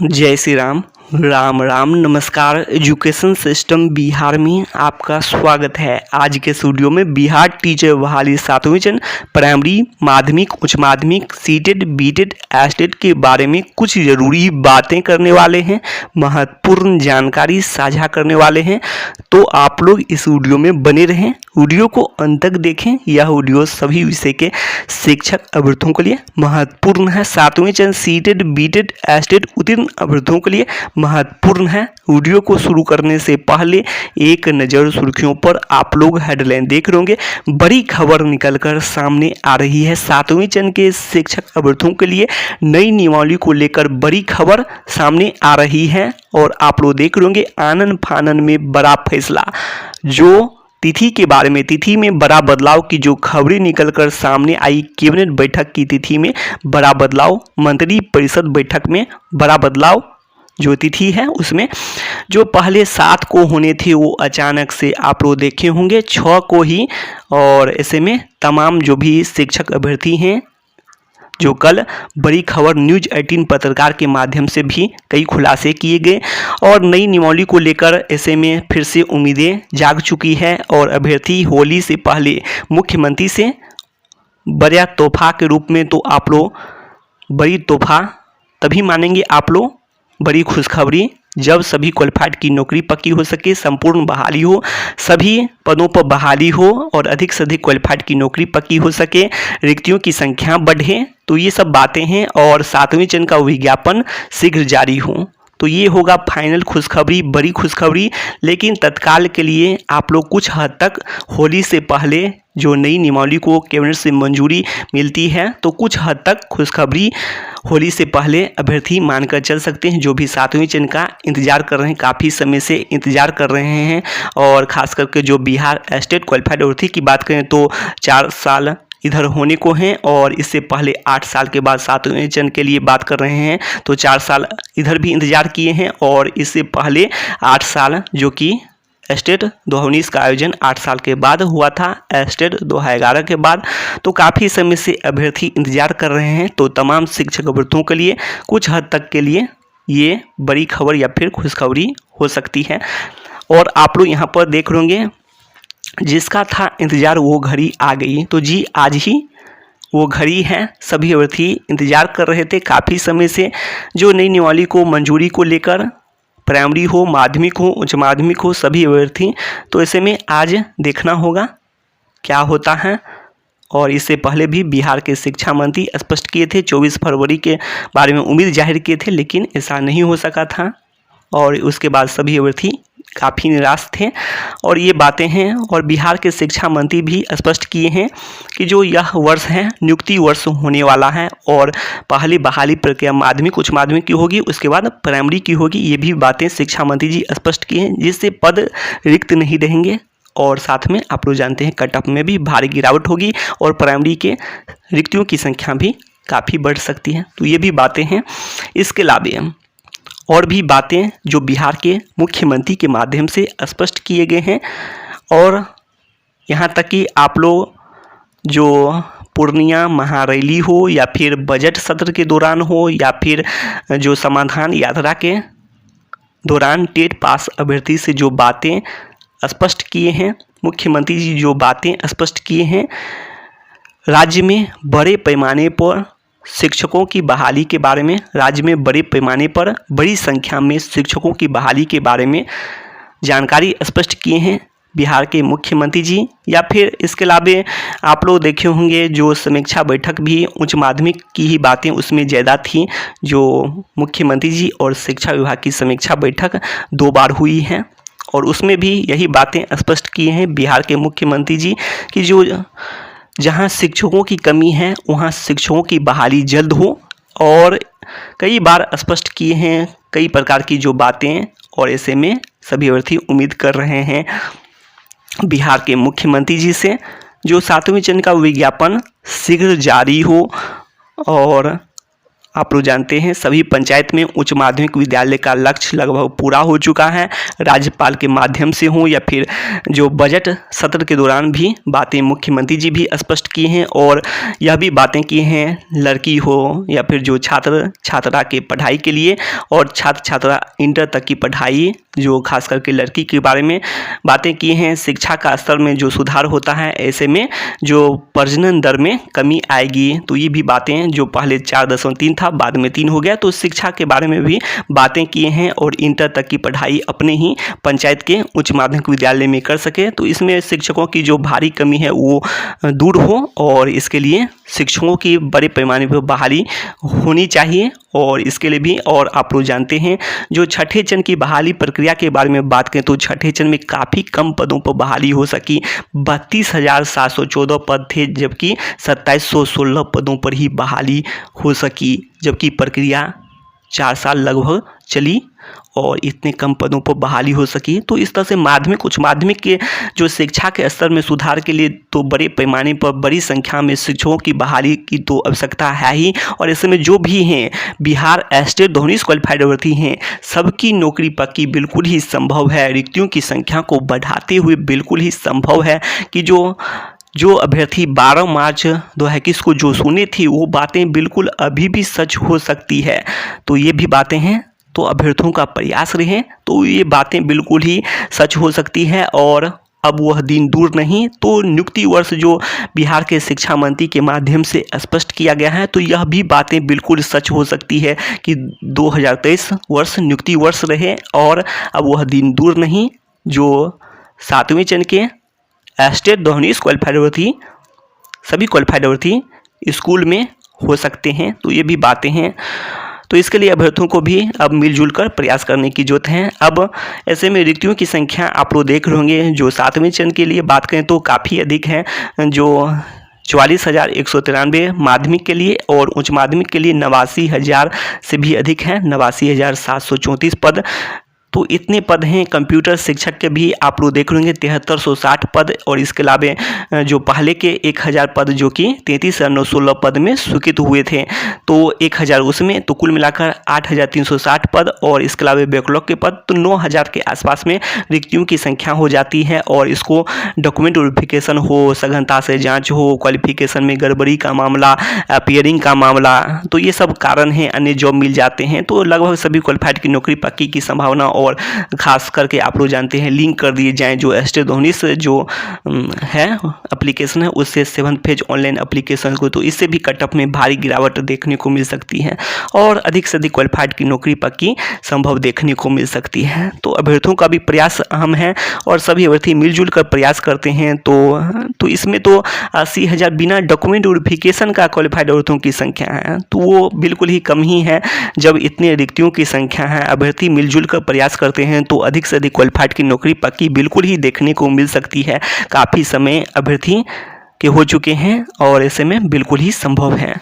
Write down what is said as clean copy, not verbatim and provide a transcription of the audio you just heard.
जय श्री राम। राम राम नमस्कार। Education system Bihar में आपका स्वागत है। आज के इस वीडियो में बिहार टीचर बहाली 7वीं चरण प्राइमरी, माध्यमिक, उच्च माध्यमिक, सीटेट, बीटेट, एस्टेट के बारे में कुछ ज़रूरी बातें करने वाले हैं, महत्वपूर्ण जानकारी साझा करने वाले हैं। तो आप लोग इस वीडियो में बने रहें, वीडियो को अंत तक देखें। यह वीडियो सभी विषय के शिक्षक अभ्यर्थियों के लिए महत्वपूर्ण है। 7वीं चरण सीटेट, बीटेट, एस्टेट उत्तीर्ण अभ्यर्थियों के लिए महत्वपूर्ण है। वीडियो को शुरू करने से पहले एक नज़र सुर्खियों पर आप लोग हेडलाइन देख रहे होंगे। बड़ी खबर निकलकर सामने आ रही है। 7वीं चरण के शिक्षक अभ्यर्थियों के लिए नई नियमावली को लेकर बड़ी खबर सामने आ रही है और आप लोग देख रहे होंगे आनन फानन में बड़ा फैसला। जो तिथि के बारे में, तिथि में बड़ा बदलाव की जो खबरें निकलकर सामने आई, कैबिनेट बैठक की तिथि में बड़ा बदलाव, मंत्री परिषद बैठक में बड़ा बदलाव। जो तिथि है उसमें जो पहले 7 को होने थे वो अचानक से आप लोग देखे होंगे 6 को ही। और ऐसे में तमाम जो भी शिक्षक अभ्यर्थी हैं, जो कल बड़ी खबर न्यूज़ 18 पत्रकार के माध्यम से भी कई खुलासे किए गए और नई नियमावली को लेकर ऐसे में फिर से उम्मीदें जाग चुकी है। और अभ्यर्थी होली से पहले मुख्यमंत्री से बड़ा तोहफा के रूप में, तो आप लोग बड़ी तोहफा तभी मानेंगे आप लोग, बड़ी खुशखबरी जब सभी क्वालिफाइड की नौकरी पक्की हो सके, संपूर्ण बहाली हो, सभी पदों पर बहाली हो और अधिक से अधिक क्वालिफाइड की नौकरी पक्की हो सके, रिक्तियों की संख्या बढ़े। तो ये सब बातें हैं और 7वीं चरण का विज्ञापन शीघ्र जारी हो। तो ये होगा फाइनल खुशखबरी, बड़ी खुशखबरी। लेकिन तत्काल के लिए आप लोग कुछ हद तक होली से पहले जो नई नियमावली को कैबिनेट से मंजूरी मिलती है, तो कुछ हद तक खुशखबरी होली से पहले अभ्यर्थी मानकर चल सकते हैं। जो भी 7वीं चरण का इंतजार कर रहे हैं, काफ़ी समय से इंतजार कर रहे हैं। और ख़ास करके जो बिहार स्टेट क्वालिफाइड अभ्यर्थी की बात करें तो 4 साल इधर होने को हैं और इससे पहले 8 साल के बाद 7वें चरण के लिए बात कर रहे हैं, तो 4 साल इधर भी इंतज़ार किए हैं। और इससे पहले 8 साल जो कि स्टेट 2019 का आयोजन 8 साल के बाद हुआ था, स्टेट 2011 के बाद। तो काफ़ी समय से अभ्यर्थी इंतज़ार कर रहे हैं। तो तमाम शिक्षक अभ्यर्थियों के लिए कुछ हद तक के लिए ये बड़ी खबर या फिर खुशखबरी हो सकती है। और आप लोग यहाँ पर देख होंगे जिसका था इंतज़ार वो घड़ी आ गई। तो जी आज ही वो घड़ी है। सभी अभ्यर्थी इंतज़ार कर रहे थे काफ़ी समय से जो नई नियमावली को मंजूरी को लेकर, प्राइमरी हो, माध्यमिक हो, उच्च माध्यमिक हो, सभी अभ्यर्थी। तो ऐसे में आज देखना होगा क्या होता है। और इससे पहले भी बिहार के शिक्षा मंत्री स्पष्ट किए थे, 24 फरवरी के बारे में उम्मीद जाहिर किए थे, लेकिन ऐसा नहीं हो सका था। और उसके बाद सभी अभ्यर्थी काफ़ी निराश थे और ये बातें हैं। और बिहार के शिक्षा मंत्री भी स्पष्ट किए हैं कि जो यह वर्ष है नियुक्ति वर्ष होने वाला है और पहली बहाली प्रक्रिया माध्यमिक, उच्च माध्यमिक की होगी, उसके बाद प्राइमरी की होगी। ये भी बातें शिक्षा मंत्री जी स्पष्ट किए हैं, जिससे पद रिक्त नहीं रहेंगे। और साथ में आप लोग जानते हैं कट ऑफ में भी भारी गिरावट होगी और प्राइमरी के रिक्तियों की संख्या भी काफ़ी बढ़ सकती है। तो ये भी बातें हैं। इसके अलावा और भी बातें जो बिहार के मुख्यमंत्री के माध्यम से स्पष्ट किए गए हैं। और यहाँ तक कि आप लोग जो पूर्णिया महारैली हो या फिर बजट सत्र के दौरान हो या फिर जो समाधान यात्रा के दौरान टेट पास अभ्यर्थी से जो बातें स्पष्ट किए हैं मुख्यमंत्री जी, जो बातें स्पष्ट किए हैं, राज्य में बड़े पैमाने पर शिक्षकों की बहाली के बारे में, राज्य में बड़े पैमाने पर बड़ी संख्या में शिक्षकों की बहाली के बारे में जानकारी स्पष्ट किए हैं बिहार के मुख्यमंत्री जी। या फिर इसके अलावा आप लोग देखे होंगे जो समीक्षा बैठक भी उच्च माध्यमिक की ही बातें उसमें ज़्यादा थी। जो मुख्यमंत्री जी और शिक्षा विभाग की समीक्षा बैठक 2 बार हुई है और उसमें भी यही बातें स्पष्ट किए हैं बिहार के मुख्यमंत्री जी कि जो जहां शिक्षकों की कमी है वहां शिक्षकों की बहाली जल्द हो। और कई बार स्पष्ट किए हैं कई प्रकार की जो बातें। और ऐसे में सभी अभ्यर्थी उम्मीद कर रहे हैं बिहार के मुख्यमंत्री जी से जो 7वीं चरण का विज्ञापन शीघ्र जारी हो और आप लोग जानते हैं सभी पंचायत में उच्च माध्यमिक विद्यालय का लक्ष्य लगभग पूरा हो चुका है। राज्यपाल के माध्यम से हो या फिर जो बजट सत्र के दौरान भी बातें मुख्यमंत्री जी भी स्पष्ट की हैं और यह भी बातें की हैं लड़की हो या फिर जो छात्र छात्रा के पढ़ाई के लिए और छात्र छात्रा इंटर तक की पढ़ाई जो खास करके लड़की के बारे में बातें की हैं। शिक्षा का स्तर में जो सुधार होता है ऐसे में जो प्रजनन दर में कमी आएगी। तो ये भी बातें जो पहले 4.3 था बाद में 3 हो गया। तो शिक्षा के बारे में भी बातें किए हैं और इंटर तक की पढ़ाई अपने ही पंचायत के उच्च माध्यमिक विद्यालय में कर सके। तो इसमें शिक्षकों की जो भारी कमी है वो दूर हो और इसके लिए शिक्षकों की बड़े पैमाने पर बहाली होनी चाहिए। और इसके लिए भी और आप लोग जानते हैं जो छठे चरण की बहाली प्रक्रिया के बारे में बात करें तो छठे चरण में काफ़ी कम पदों पर बहाली हो सकी। 32,714 पद थे जबकि 2716 पदों पर ही बहाली हो सकी, जबकि प्रक्रिया 4 साल लगभग चली और इतने कम पदों पर बहाली हो सकी। तो इस तरह से माध्यमिक उच्च माध्यमिक के जो शिक्षा के स्तर में सुधार के लिए तो बड़े पैमाने पर बड़ी संख्या में शिक्षकों की बहाली की तो आवश्यकता है ही। और ऐसे में जो भी हैं बिहार स्टेट दोनों क्वालिफाइड अभ्यर्थी हैं सबकी नौकरी पक्की बिल्कुल ही संभव है। रिक्तियों की संख्या को बढ़ाते हुए बिल्कुल ही संभव है कि जो अभ्यर्थी 12 मार्च 2021 को जो सुनी थी वो बातें बिल्कुल अभी भी सच हो सकती है। तो ये भी बातें हैं तो अभ्यर्थियों का प्रयास रहे तो ये बातें बिल्कुल ही सच हो सकती है और अब वह दिन दूर नहीं। तो नियुक्ति वर्ष जो बिहार के शिक्षा मंत्री के माध्यम से स्पष्ट किया गया है तो यह भी बातें बिल्कुल सच हो सकती है कि 2023 वर्ष नियुक्ति वर्ष रहे और अब वह दिन दूर नहीं जो 7वें चरण के स्टेट दोनों क्वालिफाइड अभ्यर्थी सभी क्वालिफाइड अभ्यर्थी स्कूल में हो सकते हैं। तो ये भी बातें हैं। तो इसके लिए अभ्यर्थियों को भी अब मिलजुल कर प्रयास करने की जरूरत है। अब ऐसे में रिक्तियों की संख्या आप लोग देख रहे होंगे जो 7वें चरण के लिए बात करें तो काफ़ी अधिक है, जो 44,193 माध्यमिक के लिए और उच्च माध्यमिक के लिए 89,000 से भी अधिक है, 89,734 पद। तो इतने पद हैं। कंप्यूटर शिक्षक के भी आप लोग देख लेंगे 7360 पद और इसके अलावा जो पहले के 1000 पद जो कि 33,916 पद में स्वीकृत हुए थे तो 1000 उसमें तो कुल मिलाकर 8,360 पद और इसके अलावा बैकलॉग के पद तो 9,000 के आसपास में रिक्तियों की संख्या हो जाती है। और इसको डॉक्यूमेंट वेरिफिकेशन हो, सघनता से जाँच हो, क्वालिफिकेशन में गड़बड़ी का मामला, अपीयरिंग का मामला, तो ये सब कारण हैं, अन्य जॉब मिल जाते हैं। तो लगभग सभी क्वालिफाइड की नौकरी पक्की की संभावना और खास करके आप लोग जानते हैं लिंक कर दिए जाएं जो स्टेट दोनों से जो है एप्लीकेशन है उससे 7th फेज ऑनलाइन एप्लीकेशन को, तो इससे भी कटऑफ में भारी गिरावट देखने को मिल सकती है और अधिक से अधिक क्वालिफाइड की नौकरी पक्की संभव देखने को मिल सकती है। तो अभ्यर्थियों का भी प्रयास अहम है और सभी अभ्यर्थी मिलजुल कर प्रयास करते हैं तो इसमें तो 80,000 बिना डॉक्यूमेंट वेरिफिकेशन का क्वालिफाइड अभ्यर्थियों की संख्या है तो वो बिल्कुल ही कम ही है। जब इतने रिक्तियों की संख्या है अभ्यर्थी मिलजुल कर प्रयास करते हैं तो अधिक से अधिक क्वालिफाइड की नौकरी पक्की बिल्कुल ही देखने को मिल सकती है। काफ़ी समय अभ्यर्थी के हो चुके हैं और ऐसे में बिल्कुल ही संभव है।